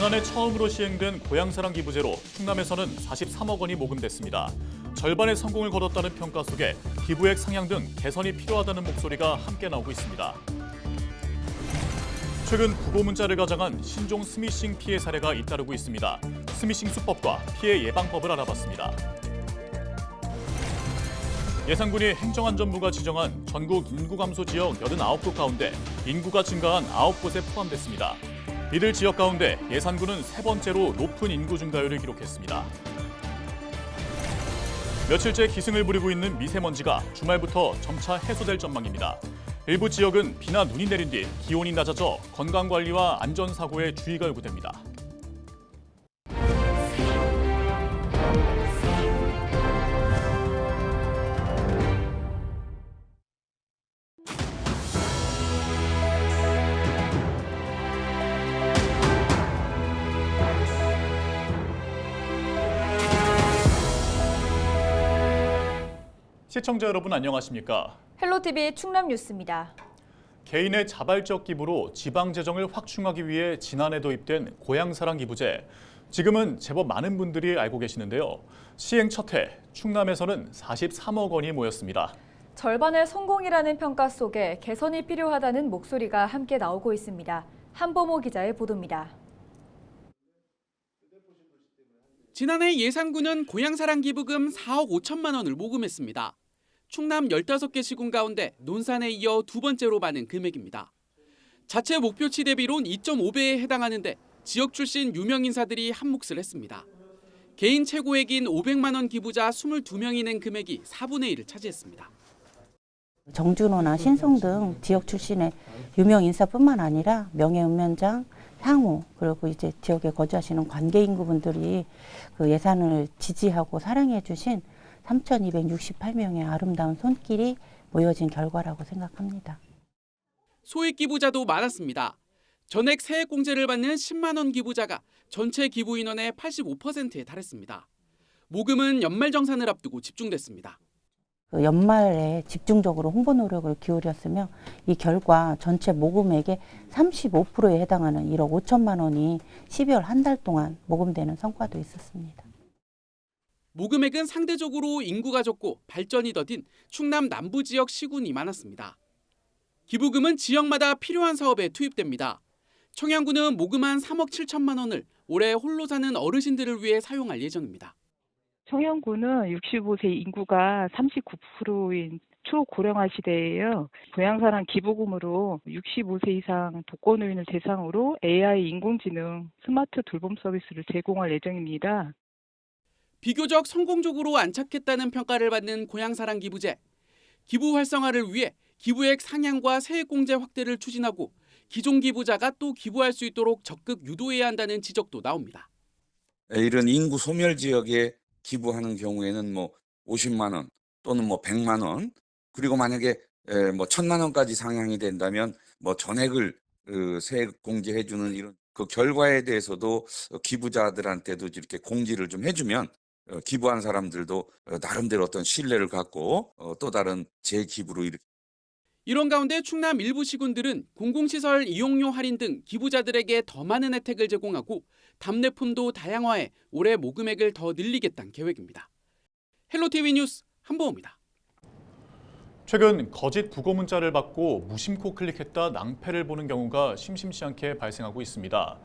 지난해 처음으로 시행된 고향사랑 기부제로 충남에서는 43억 원이 모금됐습니다. 절반의 성공을 거뒀다는 평가 속에 기부액 상향 등 개선이 필요하다는 목소리가 함께 나오고 있습니다. 최근 부고 문자를 가장한 신종 스미싱 피해 사례가 잇따르고 있습니다. 스미싱 수법과 피해 예방법을 알아봤습니다. 예산군이 행정안전부가 지정한 전국 인구 감소 지역 89곳 가운데 인구가 증가한 9곳에 포함됐습니다. 이들 지역 가운데 예산군은 세 번째로 높은 인구 증가율을 기록했습니다. 며칠째 기승을 부리고 있는 미세먼지가 주말부터 점차 해소될 전망입니다. 일부 지역은 비나 눈이 내린 뒤 기온이 낮아져 건강관리와 안전사고에 주의가 요구됩니다. 시청자 여러분 안녕하십니까? 헬로티비 충남 뉴스입니다. 개인의 자발적 기부로 지방 재정을 확충하기 위해 지난해 도입된 고향사랑 기부제. 지금은 제법 많은 분들이 알고 계시는데요. 시행 첫 해 충남에서는 43억 원이 모였습니다. 절반의 성공이라는 평가 속에 개선이 필요하다는 목소리가 함께 나오고 있습니다. 한보모 기자의 보도입니다. 지난해 예산군은 고향사랑 기부금 4억 5천만 원을 모금했습니다. 충남 15개 시군 가운데 논산에 이어 두 번째로 많은 금액입니다. 자체 목표치 대비론 2.5배에 해당하는데 지역 출신 유명 인사들이 한몫을 했습니다. 개인 최고액인 500만 원 기부자 22명이 낸 금액이 4분의 1을 차지했습니다. 정준호나 신송 등 지역 출신의 유명 인사뿐만 아니라 명예읍면장, 향후 그리고 이제 지역에 거주하시는 관계 인구분들이 그 예산을 지지하고 사랑해 주신 3,268명의 아름다운 손길이 모여진 결과라고 생각합니다. 소액 기부자도 많았습니다. 전액 세액공제를 받는 10만 원 기부자가 전체 기부 인원의 85%에 달했습니다. 모금은 연말정산을 앞두고 집중됐습니다. 그 연말에 집중적으로 홍보 노력을 기울였으며 이 결과 전체 모금액의 35%에 해당하는 1억 5천만 원이 12월 한 달 동안 모금되는 성과도 있었습니다. 모금액은 상대적으로 인구가 적고 발전이 더딘 충남 남부 지역 시군이 많았습니다. 기부금은 지역마다 필요한 사업에 투입됩니다. 청양군은 모금한 3억 7천만 원을 올해 홀로 사는 어르신들을 위해 사용할 예정입니다. 청양군은 65세 인구가 39%인 초고령화 시대예요. 고향사랑 기부금으로 65세 이상 독거노인을 대상으로 AI 인공지능 스마트 돌봄 서비스를 제공할 예정입니다. 비교적 성공적으로 안착했다는 평가를 받는 고향사랑 기부제. 기부 활성화를 위해 기부액 상향과 세액공제 확대를 추진하고 기존 기부자가 또 기부할 수 있도록 적극 유도해야 한다는 지적도 나옵니다. 이런 인구 소멸 지역에 기부하는 경우에는 뭐 50만 원 또는 뭐 100만 원 그리고 만약에 뭐 1,000만 원까지 상향이 된다면 뭐 전액을 세액 공제해 주는 이런 그 결과에 대해서도 기부자들한테도 이렇게 공지를 좀 해주면 기부한 사람들도 나름대로 어떤 신뢰를 갖고 또 다른 재기부로 이렇게. 이런 가운데 충남 일부 시군들은 공공시설 이용료 할인 등 기부자들에게 더 많은 혜택을 제공하고 답례품도 다양화해 올해 모금액을 더 늘리겠다는 계획입니다. 헬로티비 뉴스 한보호입니다. 최근 거짓 부고 문자를 받고 무심코 클릭했다 낭패를 보는 경우가 심심치 않게 발생하고 있습니다.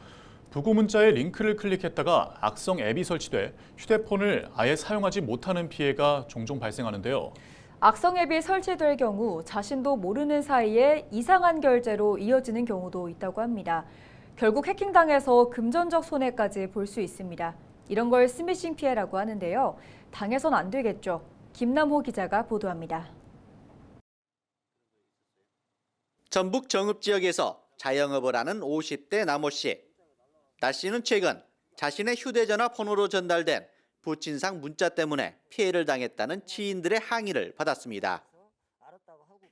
부고 문자에 링크를 클릭했다가 악성 앱이 설치돼 휴대폰을 아예 사용하지 못하는 피해가 종종 발생하는데요. 악성 앱이 설치될 경우 자신도 모르는 사이에 이상한 결제로 이어지는 경우도 있다고 합니다. 결국 해킹당해서 금전적 손해까지 볼 수 있습니다. 이런 걸 스미싱 피해라고 하는데요. 당해선 안 되겠죠. 김남호 기자가 보도합니다. 전북 정읍 지역에서 자영업을 하는 50대 남호 씨. 나 씨는 최근 자신의 휴대전화 번호로 전달된 부친상 문자 때문에 피해를 당했다는 지인들의 항의를 받았습니다.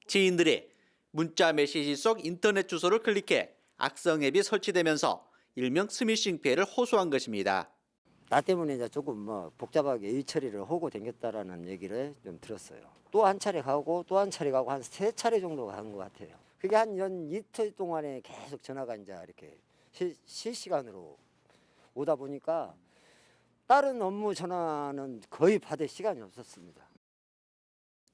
지인들이 문자 메시지 속 인터넷 주소를 클릭해 악성 앱이 설치되면서 일명 스미싱 피해를 호소한 것입니다. 나 때문에 이제 조금 뭐 복잡하게 일 처리를 하고 댕겼다라는 얘기를 좀 들었어요. 또 한 차례 가고 또 한 차례 가고 한 3차례 정도 간 것 같아요. 그게 한 이틀 동안에 계속 전화가 이제 이렇게 실시간으로 오다 보니까 다른 업무 전화는 거의 받을 시간이 없었습니다.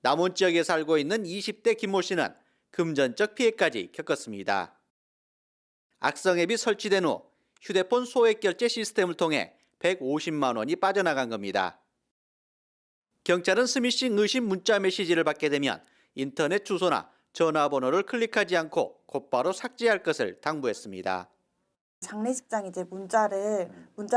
남원 지역에 살고 있는 20대 김모 씨는 금전적 피해까지 겪었습니다. 악성 앱이 설치된 후 휴대폰 소액 결제 시스템을 통해 150만 원이 빠져나간 겁니다. 경찰은 스미싱 의심 문자 메시지를 받게 되면 인터넷 주소나 전화번호를 클릭하지 않고 곧바로 삭제할 것을 당부했습니다. 장례식장 이제 문자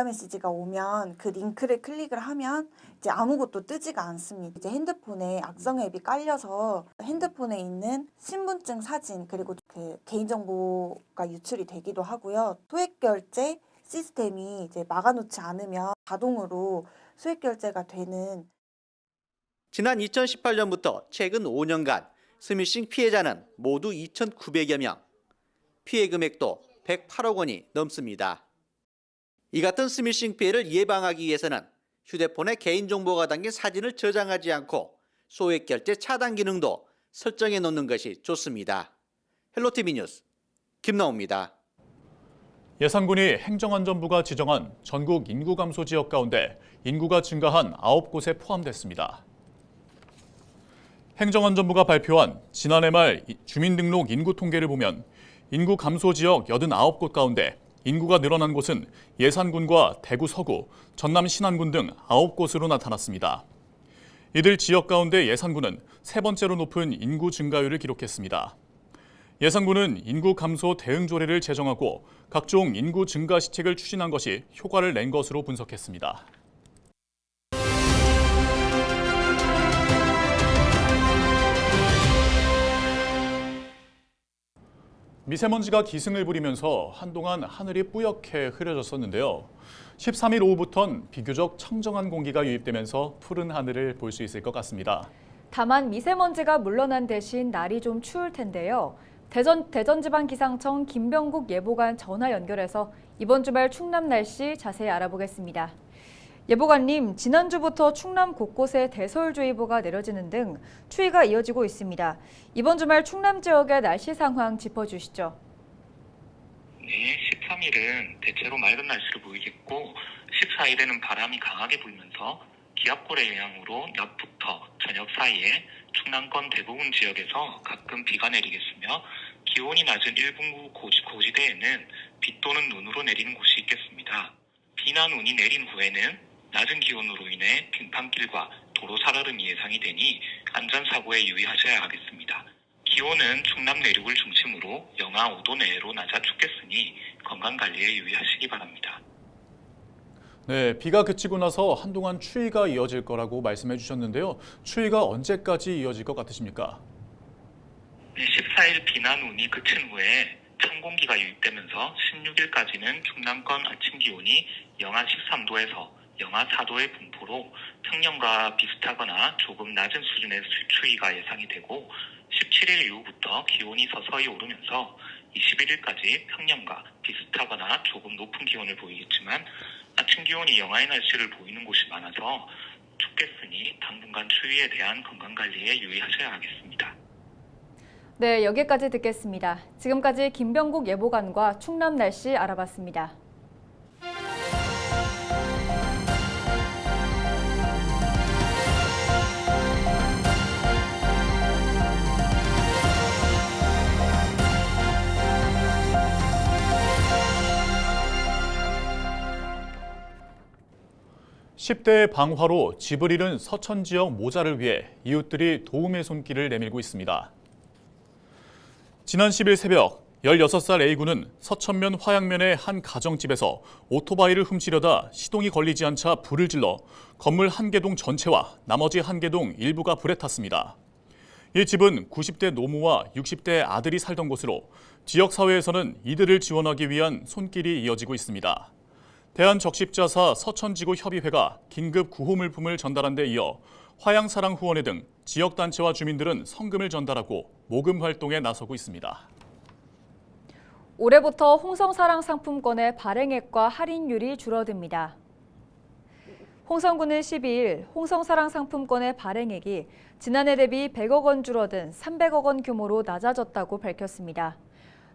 메시지가 오면 그 링크를 클릭을 하면 이제 아무것도 뜨지가 않습니다. 이제 핸드폰에 악성 앱이 깔려서 핸드폰에 있는 신분증 사진 그리고 그 개인정보가 유출이 되기도 하고요. 소액 결제 시스템이 이제 막아놓지 않으면 자동으로 소액 결제가 되는. 지난 2018년부터 최근 5년간 스미싱 피해자는 모두 2,900여 명, 피해 금액도 108억 원이 넘습니다. 이 같은 스미싱 피해를 예방하기 위해서는 휴대폰에 개인정보가 담긴 사진을 저장하지 않고 소액 결제 차단 기능도 설정해 놓는 것이 좋습니다. 헬로티비 뉴스 김나옵니다. 예산군이 행정안전부가 지정한 전국 인구 감소 지역 가운데 인구가 증가한 9곳에 포함됐습니다. 행정안전부가 발표한 지난해 말 주민등록 인구 통계를 보면 인구 감소 지역 89곳 가운데 인구가 늘어난 곳은 예산군과 대구 서구, 전남 신안군 등 9곳으로 나타났습니다. 이들 지역 가운데 예산군은 세 번째로 높은 인구 증가율을 기록했습니다. 예산군은 인구 감소 대응 조례를 제정하고 각종 인구 증가 시책을 추진한 것이 효과를 낸 것으로 분석했습니다. 미세먼지가 기승을 부리면서 한동안 하늘이 뿌옇게 흐려졌었는데요. 13일 오후부터는 비교적 청정한 공기가 유입되면서 푸른 하늘을 볼 수 있을 것 같습니다. 다만 미세먼지가 물러난 대신 날이 좀 추울 텐데요. 대전지방기상청 김병국 예보관 전화 연결해서 이번 주말 충남 날씨 자세히 알아보겠습니다. 예보관님, 지난주부터 충남 곳곳에 대설주의보가 내려지는 등 추위가 이어지고 있습니다. 이번 주말 충남 지역의 날씨 상황 짚어주시죠. 네, 13일은 대체로 맑은 날씨를 보이겠고 14일에는 바람이 강하게 불면서 기압골의 영향으로 낮부터 저녁 사이에 충남권 대부분 지역에서 가끔 비가 내리겠으며 기온이 낮은 일부 고지대에는 비 또는 눈으로 내리는 곳이 있겠습니다. 비나 눈이 내린 후에는 낮은 기온으로 인해 빙판길과 도로 살얼음이 예상이 되니 안전사고에 유의하셔야 하겠습니다. 기온은 충남 내륙을 중심으로 영하 5도 내외로 낮아 춥겠으니 건강관리에 유의하시기 바랍니다. 네, 비가 그치고 나서 한동안 추위가 이어질 거라고 말씀해 주셨는데요. 추위가 언제까지 이어질 것 같으십니까? 14일 비나 눈이 그친 후에 찬 공기가 유입되면서 16일까지는 충남권 아침 기온이 영하 13도에서 영하 4도의 분포로 평년과 비슷하거나 조금 낮은 수준의 추위가 예상이 되고 17일 이후부터 기온이 서서히 오르면서 21일까지 평년과 비슷하거나 조금 높은 기온을 보이겠지만 아침 기온이 영하의 날씨를 보이는 곳이 많아서 춥겠으니 당분간 추위에 대한 건강관리에 유의하셔야 하겠습니다. 네, 여기까지 듣겠습니다. 지금까지 김병국 예보관과 충남 날씨 알아봤습니다. (10대) 방화로 집을 잃은 서천 지역 모자를 위해 이웃들이 도움의 손길을 내밀고 있습니다. 지난 10일 새벽 16살 A군은 서천면 화양면의 한 가정집에서 오토바이를 훔치려다 시동이 걸리지 않자 불을 질러 건물 한 개동 전체와 나머지 한 개동 일부가 불에 탔습니다. 이 집은 90대 노모와 60대 아들이 살던 곳으로 지역사회에서는 이들을 지원하기 위한 손길이 이어지고 있습니다. 대한적십자사 서천지구협의회가 긴급 구호물품을 전달한 데 이어 화양사랑후원회 등 지역단체와 주민들은 성금을 전달하고 모금 활동에 나서고 있습니다. 올해부터 홍성사랑 상품권의 발행액과 할인율이 줄어듭니다. 홍성군은 12일 홍성사랑 상품권의 발행액이 지난해 대비 100억 원 줄어든 300억 원 규모로 낮아졌다고 밝혔습니다.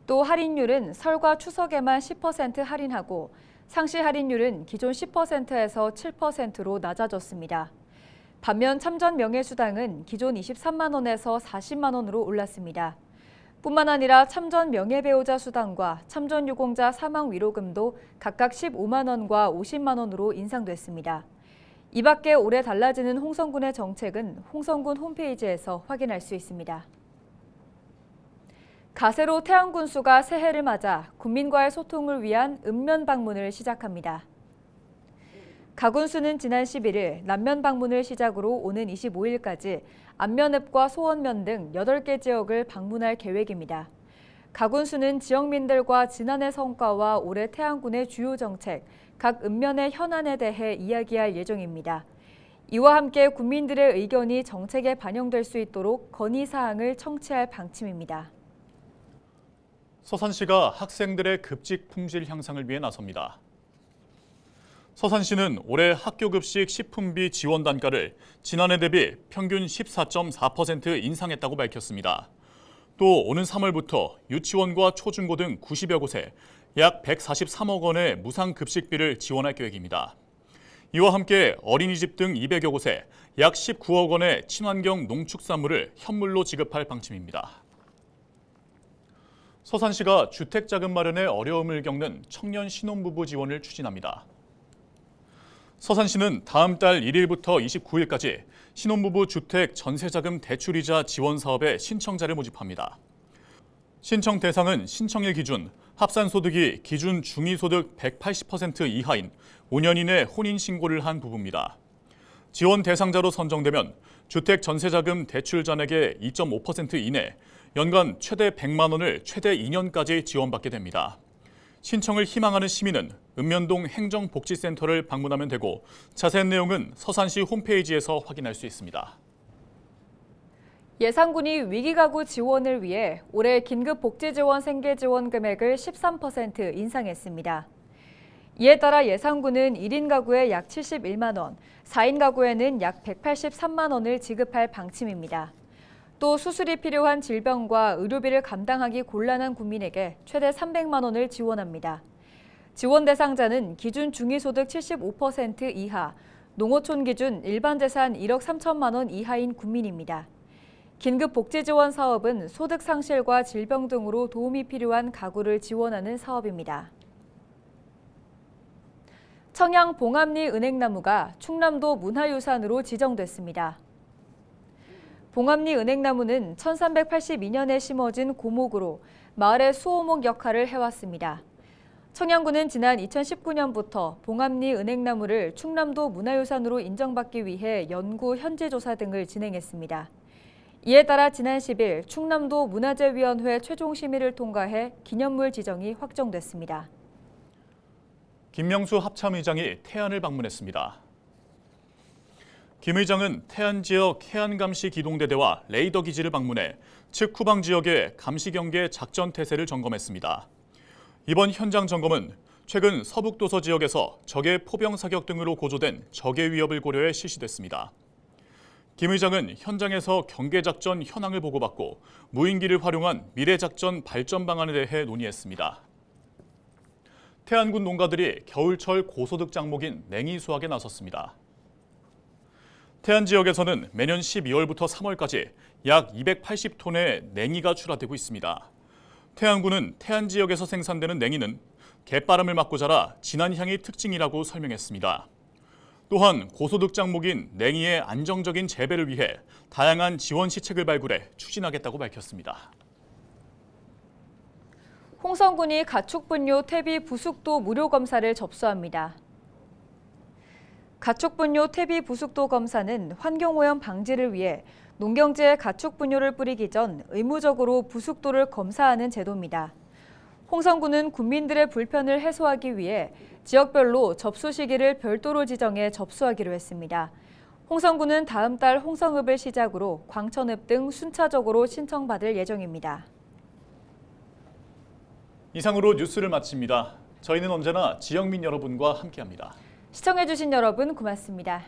또 할인율은 설과 추석에만 10% 할인하고 상시 할인율은 기존 10%에서 7%로 낮아졌습니다. 반면 참전 명예수당은 기존 23만 원에서 40만 원으로 올랐습니다. 뿐만 아니라 참전 명예배우자 수당과 참전 유공자 사망 위로금도 각각 15만 원과 50만 원으로 인상됐습니다. 이 밖에 올해 달라지는 홍성군의 정책은 홍성군 홈페이지에서 확인할 수 있습니다. 가세로 태안군수가 새해를 맞아 군민과의 소통을 위한 읍면 방문을 시작합니다. 가군수는 지난 11일 남면 방문을 시작으로 오는 25일까지 안면읍과 소원면 등 8개 지역을 방문할 계획입니다. 가군수는 지역민들과 지난해 성과와 올해 태안군의 주요 정책, 각 읍면의 현안에 대해 이야기할 예정입니다. 이와 함께 군민들의 의견이 정책에 반영될 수 있도록 건의사항을 청취할 방침입니다. 서산시가 학생들의 급식 품질 향상을 위해 나섭니다. 서산시는 올해 학교 급식 식품비 지원 단가를 지난해 대비 평균 14.4% 인상했다고 밝혔습니다. 또 오는 3월부터 유치원과 초중고 등 90여 곳에 약 143억 원의 무상 급식비를 지원할 계획입니다. 이와 함께 어린이집 등 200여 곳에 약 19억 원의 친환경 농축산물을 현물로 지급할 방침입니다. 서산시가 주택자금 마련에 어려움을 겪는 청년 신혼부부 지원을 추진합니다. 서산시는 다음 달 1일부터 29일까지 신혼부부 주택 전세자금 대출이자 지원 사업에 신청자를 모집합니다. 신청 대상은 신청일 기준 합산소득이 기준 중위소득 180% 이하인 5년 이내 혼인신고를 한 부부입니다. 지원 대상자로 선정되면 주택 전세자금 대출 잔액의 2.5% 이내 연간 최대 100만 원을 최대 2년까지 지원받게 됩니다. 신청을 희망하는 시민은 읍면동 행정복지센터를 방문하면 되고 자세한 내용은 서산시 홈페이지에서 확인할 수 있습니다. 예산군이 위기가구 지원을 위해 올해 긴급복지지원 생계지원 금액을 13% 인상했습니다. 이에 따라 예산군은 1인 가구에 약 71만 원, 4인 가구에는 약 183만 원을 지급할 방침입니다. 또 수술이 필요한 질병과 의료비를 감당하기 곤란한 국민에게 최대 300만 원을 지원합니다. 지원 대상자는 기준 중위소득 75% 이하, 농어촌 기준 일반 재산 1억 3천만 원 이하인 국민입니다. 긴급복지지원 사업은 소득 상실과 질병 등으로 도움이 필요한 가구를 지원하는 사업입니다. 청양 봉암리 은행나무가 충남도 문화유산으로 지정됐습니다. 봉암리 은행나무는 1382년에 심어진 고목으로 마을의 수호목 역할을 해왔습니다. 청양군은 지난 2019년부터 봉암리 은행나무를 충남도 문화유산으로 인정받기 위해 연구, 현지조사 등을 진행했습니다. 이에 따라 지난 10일 충남도 문화재위원회 최종 심의를 통과해 기념물 지정이 확정됐습니다. 김명수 합참의장이 태안을 방문했습니다. 김 의장은 태안 지역 해안감시 기동대대와 레이더 기지를 방문해 측후방 지역의 감시 경계 작전 태세를 점검했습니다. 이번 현장 점검은 최근 서북도서 지역에서 적의 포병 사격 등으로 고조된 적의 위협을 고려해 실시됐습니다. 김 의장은 현장에서 경계작전 현황을 보고받고 무인기를 활용한 미래작전 발전 방안에 대해 논의했습니다. 태안군 농가들이 겨울철 고소득 작목인 냉이 수확에 나섰습니다. 태안 지역에서는 매년 12월부터 3월까지 약 280톤의 냉이가 출하되고 있습니다. 태안군은 태안 지역에서 생산되는 냉이는 갯바람을 맞고 자라 진한 향이 특징이라고 설명했습니다. 또한 고소득 작목인 냉이의 안정적인 재배를 위해 다양한 지원 시책을 발굴해 추진하겠다고 밝혔습니다. 홍성군이 가축분뇨 퇴비 부숙도 무료 검사를 접수합니다. 가축분뇨 퇴비 부숙도 검사는 환경오염 방지를 위해 농경지에 가축분뇨를 뿌리기 전 의무적으로 부숙도를 검사하는 제도입니다. 홍성군은 국민들의 불편을 해소하기 위해 지역별로 접수 시기를 별도로 지정해 접수하기로 했습니다. 홍성군은 다음 달 홍성읍을 시작으로 광천읍 등 순차적으로 신청받을 예정입니다. 이상으로 뉴스를 마칩니다. 저희는 언제나 지역민 여러분과 함께합니다. 시청해주신 여러분 고맙습니다.